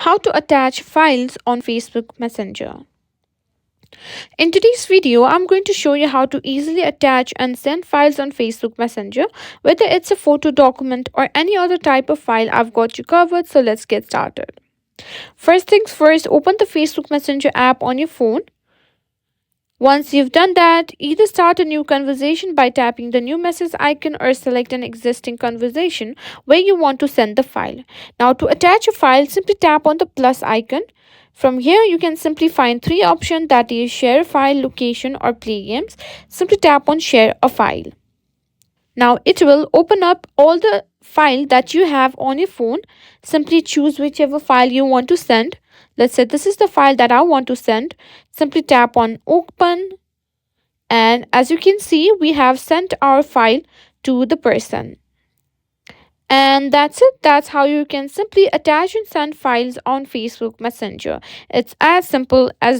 How to attach files on Facebook Messenger. In today's video, I'm going to show you how to easily attach and send files on Facebook Messenger. Whether it's a photo, document, or any other type of file, I've got you covered, so let's get started. First things first, open the Facebook Messenger app on your phone. Once you've done that, either start a new conversation by tapping the new message icon or select an existing conversation where you want to send the file. Now, to attach a file, simply tap on the plus icon. From here, you can simply find three options, that is share a file, location, or play games. Simply tap on share a file. Now it will open up all the file that you have on your phone. Simply choose whichever file you want to send. Let's say this is the file that I want to send. Simply tap on open, and as you can see, we have sent our file to the person. And that's it. That's how you can simply attach and send files on Facebook Messenger. It's as simple as that.